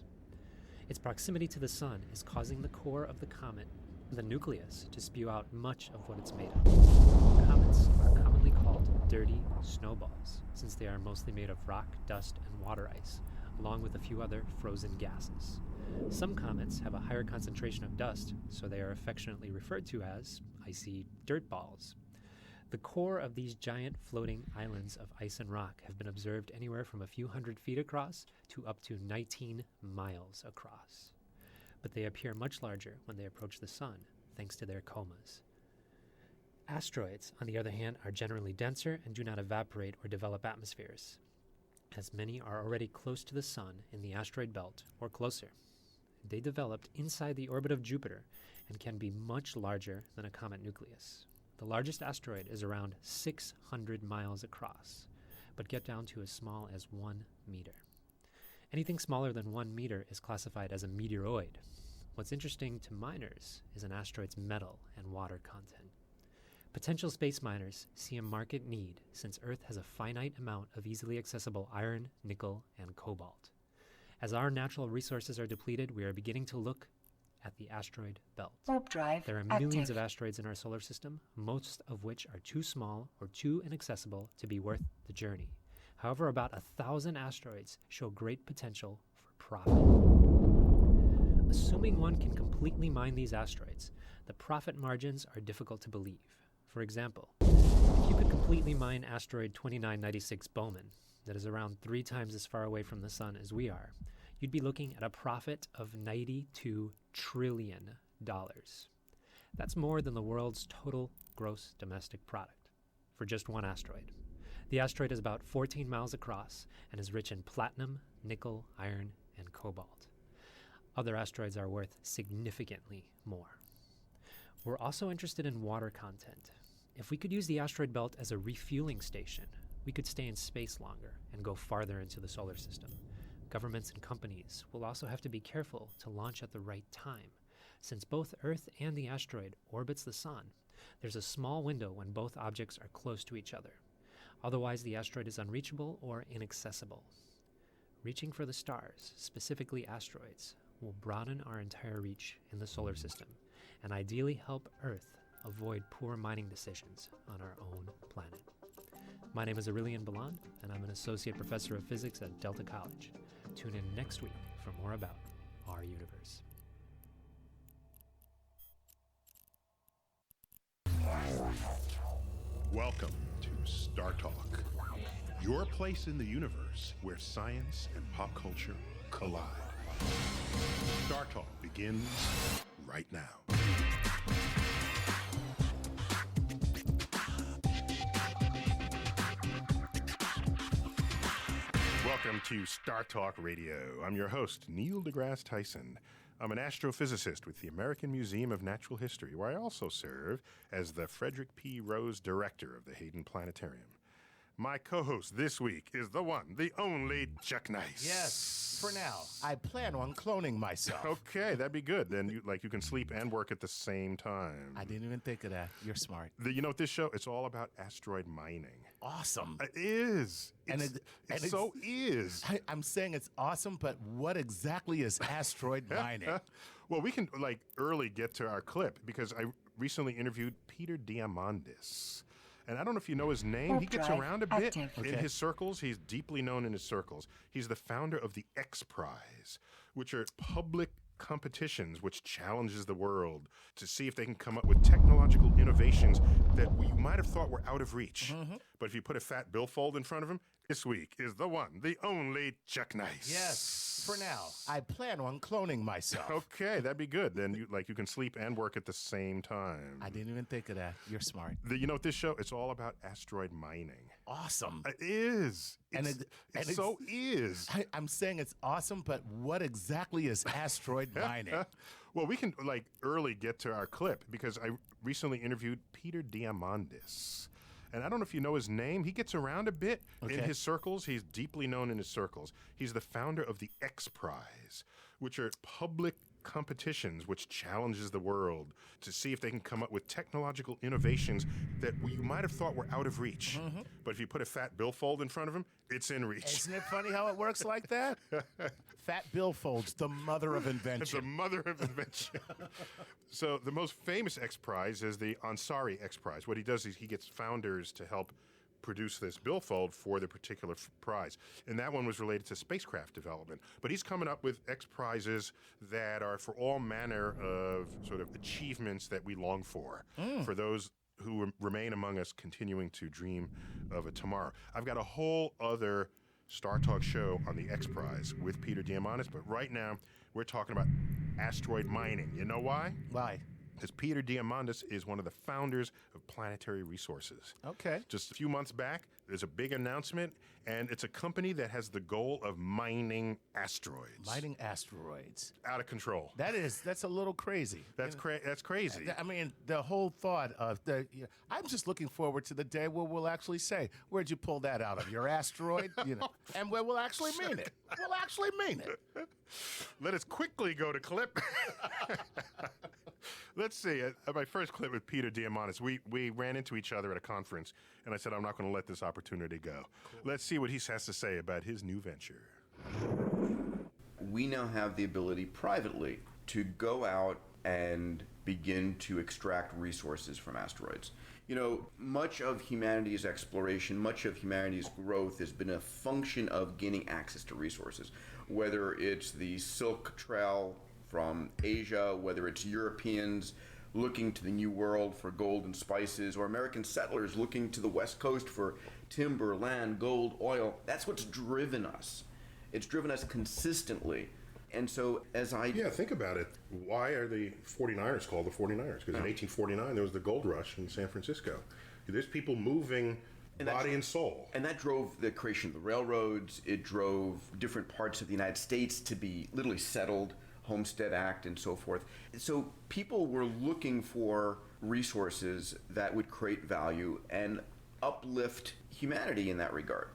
Its proximity to the sun is causing the core of the comet, the nucleus, to spew out much of what it's made of. Comets are commonly called dirty snowballs, since they are mostly made of rock, dust, and water ice, along with a few other frozen gases. Some comets have a higher concentration of dust, so they are affectionately referred to as icy dirt balls. The core of these giant floating islands of ice and rock have been observed anywhere from a few hundred feet across to up to 19 miles across. But they appear much larger when they approach the sun, thanks to their comas. Asteroids, on the other hand, are generally denser and do not evaporate or develop atmospheres, as many are already close to the sun in the asteroid belt or closer. They developed inside the orbit of Jupiter and can be much larger than a comet nucleus. The largest asteroid is around 600 miles across, but get down to as small as 1 meter. Anything smaller than 1 meter is classified as a meteoroid. What's interesting to miners is an asteroid's metal and water content. Potential space miners see a market need since Earth has a finite amount of easily accessible iron, nickel, and cobalt. As our natural resources are depleted, we are beginning to look at the asteroid belt. Warp drive There are millions of asteroids in our solar system, most of which are too small or too inaccessible to be worth the journey. However, about 1,000 asteroids show great potential for profit. Assuming one can completely mine these asteroids, the profit margins are difficult to believe. For example, if you could completely mine asteroid 2996 Bowman, that is around 3 times as far away from the sun as we are, you'd be looking at a profit of $92 trillion. That's more than the world's total gross domestic product for just one asteroid. The asteroid is about 14 miles across and is rich in platinum, nickel, iron, and cobalt. Other asteroids are worth significantly more. We're also interested in water content. If we could use the asteroid belt as a refueling station, we could stay in space longer and go farther into the solar system. Governments and companies will also have to be careful to launch at the right time. Since both Earth and the asteroid orbits the sun, there's a small window when both objects are close to each other. Otherwise, the asteroid is unreachable or inaccessible. Reaching for the stars, specifically asteroids, will broaden our entire reach in the solar system and ideally help Earth avoid poor mining decisions on our own planet. My name is Aurelian Balan, and I'm an associate professor of physics at Delta College. Tune in next week for more about our universe. Welcome to Star Talk, your place in the universe where science and pop culture collide. Star Talk begins right now. Welcome to Star Talk Radio. I'm your host, Neil deGrasse Tyson. I'm an astrophysicist with the American Museum of Natural History, where I also serve as the Frederick P. Rose Director of the Hayden Planetarium. My co-host this week is the one, the only Chuck Nice. Yes, for now. I plan on cloning myself. Okay, that'd be good. Then you can sleep and work at the same time. I didn't even think of that. You're smart. You know what this show, it's all about asteroid mining. Awesome. It is. I'm saying it's awesome, but what exactly is asteroid mining? Well, we can early get to our clip because I recently interviewed Peter Diamandis. And I don't know if you know his name. He gets around a bit in his circles. He's deeply known in his circles. He's the founder of the X Prize, which are public competitions which challenges the world to see if they can come up with technological innovations that you might have thought were out of reach. But if you put a fat billfold in front of him, this week is the one, the only Chuck Nice. Yes, for now. I plan on cloning myself. Okay, that'd be good. Then you can sleep and work at the same time. I didn't even think of that. You're smart. You know what this show, it's all about asteroid mining. Awesome. It is. I'm saying it's awesome, but what exactly is asteroid mining? Well, we can early get to our clip because I recently interviewed Peter Diamandis. And I don't know if you know his name. He gets around a bit in his circles. He's deeply known in his circles. He's the founder of the X Prize, which are public competitions which challenges the world to see if they can come up with technological innovations that you might have thought were out of reach. But if you put a fat billfold in front of him, it's in reach. Isn't it funny how it works like that? Fat billfolds, the mother of invention. It's the mother of invention. So the most famous X Prize is the Ansari X Prize. What he does is he gets founders to help produce this billfold for the particular prize. And that one was related to spacecraft development. But he's coming up with X Prizes that are for all manner of sort of achievements that we long for those who remain among us continuing to dream of a tomorrow. I've got a whole other Star Talk show on the X Prize with Peter Diamandis, but right now we're talking about asteroid mining. You know why? Why? Because Peter Diamandis is one of the founders of Planetary Resources. Okay. Just a few months back, there's a big announcement, and it's a company that has the goal of mining asteroids. Mining asteroids. Out of control. That's a little crazy. That's crazy. I mean, the whole thought of I'm just looking forward to the day where we'll actually say, where'd you pull that out of? Your asteroid? And where we'll actually mean it. We'll actually mean it. Let us quickly go to clip. Let's see. My first clip with Peter Diamandis, we ran into each other at a conference, and I said, I'm not going to let this opportunity go. Cool. Let's see what he has to say about his new venture. We now have the ability privately to go out and begin to extract resources from asteroids. You know, much of humanity's exploration, much of humanity's growth has been a function of gaining access to resources. Whether it's the Silk Trail from Asia, whether it's Europeans looking to the New World for gold and spices, or American settlers looking to the West Coast for timber, land, gold, oil, that's what's driven us. It's driven us consistently. And so Yeah, think about it. Why are the 49ers called the 49ers? Because in 1849, there was the gold rush in San Francisco. There's people moving body and soul. And that drove the creation of the railroads. It drove different parts of the United States to be literally settled, Homestead Act and so forth. So people were looking for resources that would create value and uplift humanity in that regard.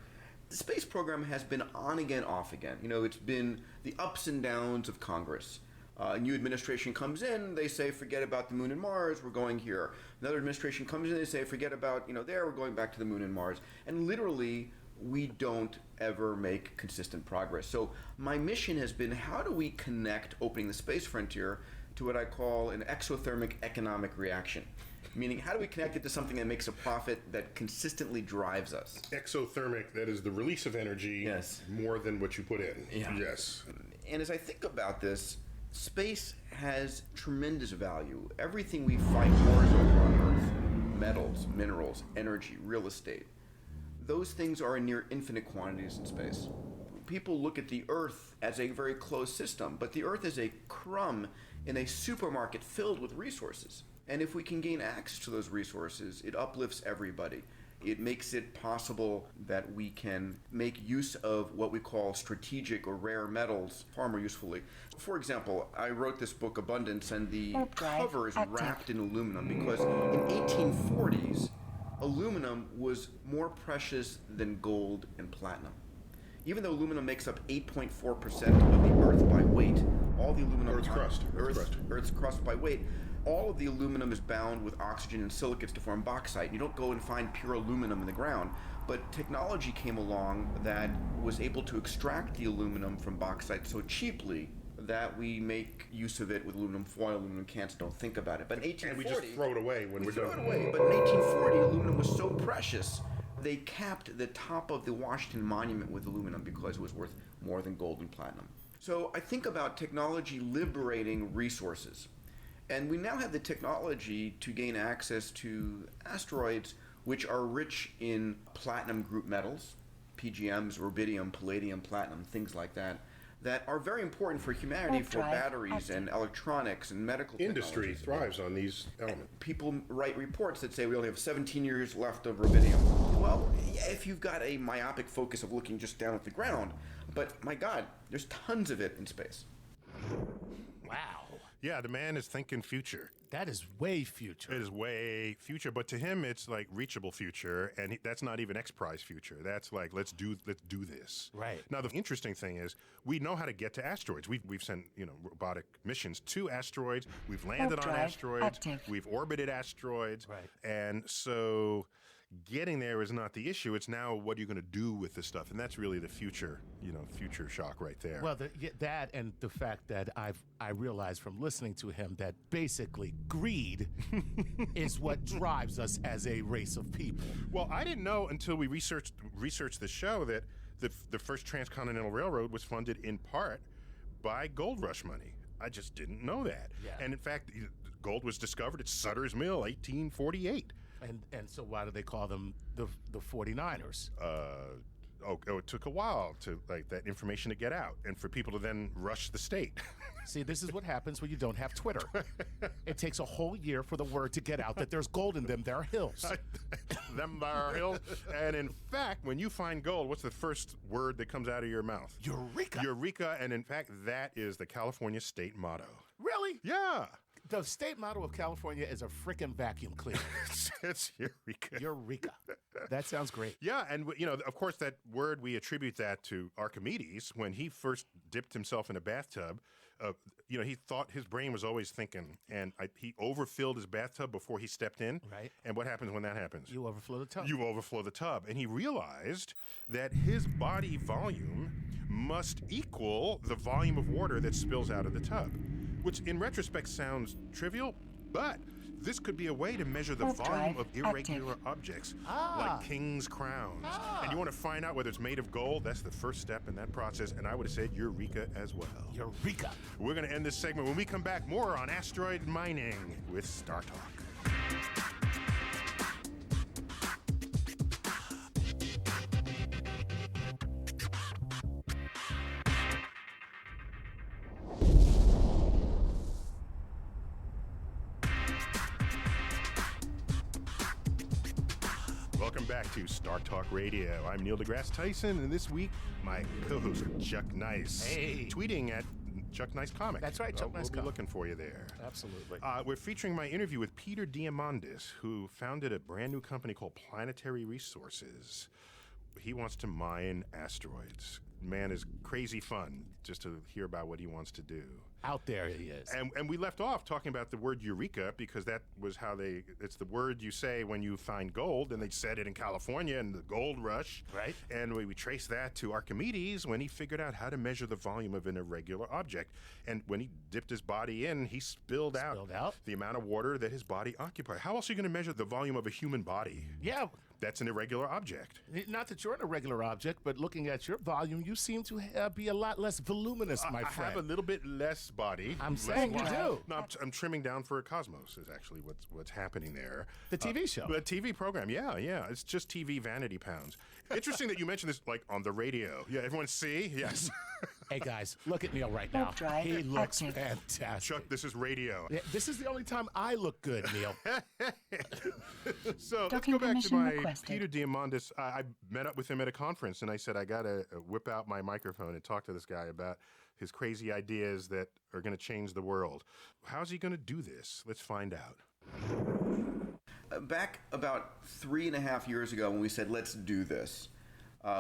The space program has been on again, off again. You know, it's been the ups and downs of Congress. A new administration comes in, they say, forget about the moon and Mars, we're going here. Another administration comes in, they say, forget about, there, we're going back to the moon and Mars. And literally, we don't ever make consistent progress. So my mission has been, how do we connect opening the space frontier to what I call an exothermic economic reaction? Meaning, how do we connect it to something that makes a profit that consistently drives us? Exothermic, that is the release of energy more than what you put in. Yeah. Yes. And as I think about this, space has tremendous value. Everything we fight wars over on Earth, metals, minerals, energy, real estate, those things are in near infinite quantities in space. People look at the Earth as a very closed system, but the Earth is a crumb in a supermarket filled with resources. And if we can gain access to those resources, it uplifts everybody. It makes it possible that we can make use of what we call strategic or rare metals far more usefully. For example, I wrote this book, Abundance, and the cover is wrapped in aluminum because in 1840s, aluminum was more precious than gold and platinum. Even though aluminum makes up 8.4% of the Earth by weight, all the aluminum... Earth's crust by weight, all of the aluminum is bound with oxygen and silicates to form bauxite. You don't go and find pure aluminum in the ground, but technology came along that was able to extract the aluminum from bauxite so cheaply that we make use of it with aluminum foil, aluminum cans, don't think about it. But in 1840... And we just throw it away when we're done. Throw it away, but in 1840, aluminum was so precious, they capped the top of the Washington Monument with aluminum because it was worth more than gold and platinum. So I think about technology liberating resources. And we now have the technology to gain access to asteroids which are rich in platinum group metals, PGMs, rubidium, palladium, platinum, things like that, that are very important for humanity for batteries and electronics and medical Industry thrives on these elements. People write reports that say we only have 17 years left of rubidium. Well, yeah, if you've got a myopic focus of looking just down at the ground, but my God, there's tons of it in space. Wow. Yeah, the man is thinking future. That is way future. It is way future, but to him, it's like reachable future, and that's not even X Prize future. That's like let's do this. Right. Now, the interesting thing is we know how to get to asteroids. We've sent robotic missions to asteroids. We've landed on asteroids. We've orbited asteroids. Right. And so getting there is not the issue. It's now what are you going to do with this stuff, and that's really the future, future shock right there. Well, that and the fact that I realized from listening to him that basically greed is what drives us as a race of people. Well, I didn't know until we researched the show that the first transcontinental railroad was funded in part by gold rush money. I just didn't know that. Yeah. And in fact, gold was discovered at Sutter's Mill, 1848. And so why do they call them the 49ers? It took a while to that information to get out and for people to then rush the state. See, this is what happens when you don't have Twitter. It takes a whole year for the word to get out that there's gold in them. There are hills. Them there are hills. And in fact, when you find gold, what's the first word that comes out of your mouth? Eureka. Eureka. And in fact, that is the California state motto. Really? Yeah. The state motto of California is a frickin' vacuum cleaner. It's Eureka. Eureka. That sounds great. Yeah, and of course, that word, we attribute that to Archimedes when he first dipped himself in a bathtub he thought his brain was always thinking, and he overfilled his bathtub before he stepped in. Right. And what happens when that happens? You overflow the tub. You overflow the tub. And he realized that his body volume must equal the volume of water that spills out of the tub, which in retrospect sounds trivial, but this could be a way to measure the volume of irregular objects, like king's crowns. And you want to find out whether it's made of gold? That's the first step in that process, and I would have said Eureka as well. Eureka! We're going to end this segment. When we come back, more on asteroid mining with Star Talk. Welcome back to Star Talk Radio. I'm Neil deGrasse Tyson, and this week, my co-host, Chuck Nice. Hey. Tweeting at Chuck Nice Comic. That's right, Chuck Nice We'll be looking for you there. Absolutely. We're featuring my interview with Peter Diamandis, who founded a brand new company called Planetary Resources. He wants to mine asteroids. Man, is crazy fun just to hear about what he wants to do. Out there he is. And we left off talking about the word Eureka because that was how it's the word you say when you find gold, and they said it in California in the gold rush. Right. And we trace that to Archimedes when he figured out how to measure the volume of an irregular object. And when he dipped his body in, he spilled out the amount of water that his body occupied. How else are you going to measure the volume of a human body? Yeah. That's an irregular object. Not that you're an irregular object, but looking at your volume, you seem to be a lot less voluminous, my friend. I have a little bit less body. I'm saying you do. No, I'm trimming down for a Cosmos is actually what's happening there. The TV show. The TV program, yeah. It's just TV vanity pounds. Interesting that you mentioned this, like, on the radio. Yeah, everyone see? Yes. Hey, guys, look at Neil right now. He looks fantastic. Chuck, this is radio. Yeah, this is the only time I look good, Neil. So let's go back to my Peter Diamandis. I met up with him at a conference, and I said, I got to whip out my microphone and talk to this guy about his crazy ideas that are going to change the world. How's he going to do this? Let's find out. Back about 3.5 years ago when we said, let's do this,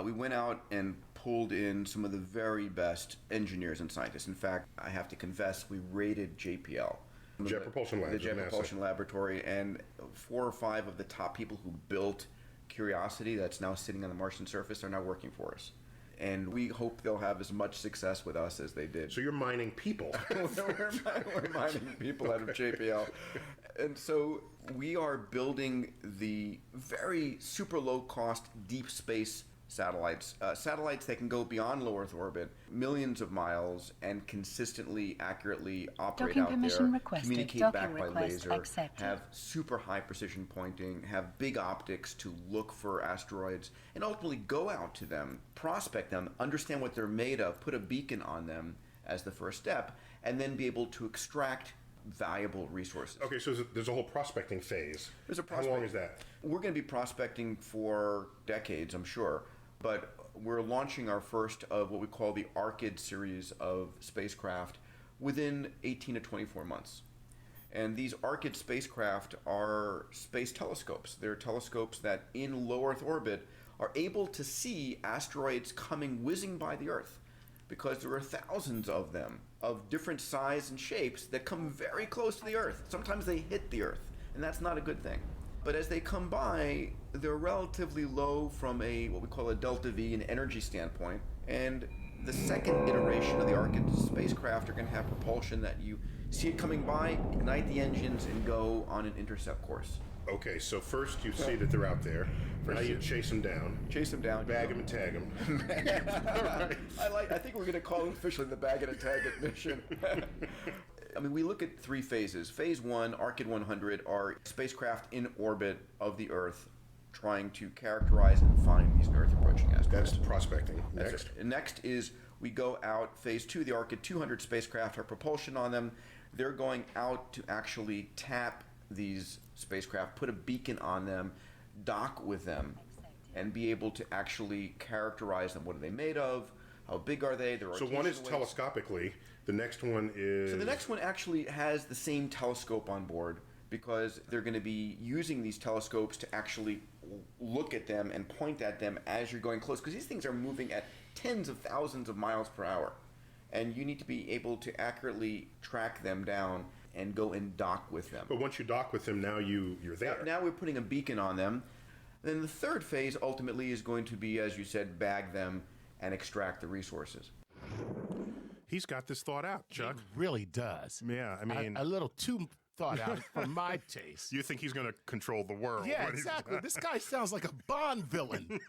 we went out and pulled in some of the very best engineers and scientists. In fact, I have to confess, we raided JPL. Jet Propulsion Labs. The Jet Propulsion Laboratory, and 4 or 5 of the top people who built Curiosity, that's now sitting on the Martian surface, are now working for us. And we hope they'll have as much success with us as they did. So you're mining people. We're mining people out of JPL. And so we are building the very super low-cost deep space satellites. Satellites that can go beyond low Earth orbit, millions of miles, and consistently, accurately operate out there, communicate back by laser, have super high precision pointing, have big optics to look for asteroids, and ultimately go out to them, prospect them, understand what they're made of, put a beacon on them as the first step, and then be able to extract valuable resources. Okay, so there's a whole prospecting phase. There's a How long is that? We're going to be prospecting for decades, I'm sure. But we're launching our first of what we call the ARCID series of spacecraft within 18 to 24 months. And these ARCID spacecraft are space telescopes. They're telescopes that in low Earth orbit are able to see asteroids coming whizzing by the Earth, because there are thousands of them of different size and shapes that come very close to the Earth. Sometimes they hit the Earth, and that's not a good thing. But as they come by, they're relatively low from what we call a delta V, an energy standpoint. And the second iteration of the ARCID spacecraft are going to have propulsion that you see it coming by, ignite the engines, and go on an intercept course. Okay, so first you see that they're out there. Now you chase them down. Chase them down. Bag them and tag them. I think we're going to call it officially the bag it and tag it mission. I mean, we look at 3 phases. Phase 1, ARCID 100, are spacecraft in orbit of the Earth trying to characterize and find these Earth-approaching asteroids. That's prospecting. Next. Next is we go out, Phase 2, the ARCID 200 spacecraft have propulsion on them. They're going out to actually tap these spacecraft, put a beacon on them, dock with them, and be able to actually characterize them. What are they made of? How big are they? So one is telescopically. The next one is... So the next one actually has the same telescope on board, because they're going to be using these telescopes to actually look at them and point at them as you're going close, because these things are moving at tens of thousands of miles per hour. and you need to be able to accurately track them down and go and dock with them. But once you dock with them, now you're there. Now we're putting a beacon on them. Then the third phase ultimately is going to be, as you said, bag them and extract the resources. He's got this thought out, Chuck. He really does. Yeah, I mean... A little too thought out for my taste. You think he's going to control the world. Yeah, exactly. This guy sounds like a Bond villain.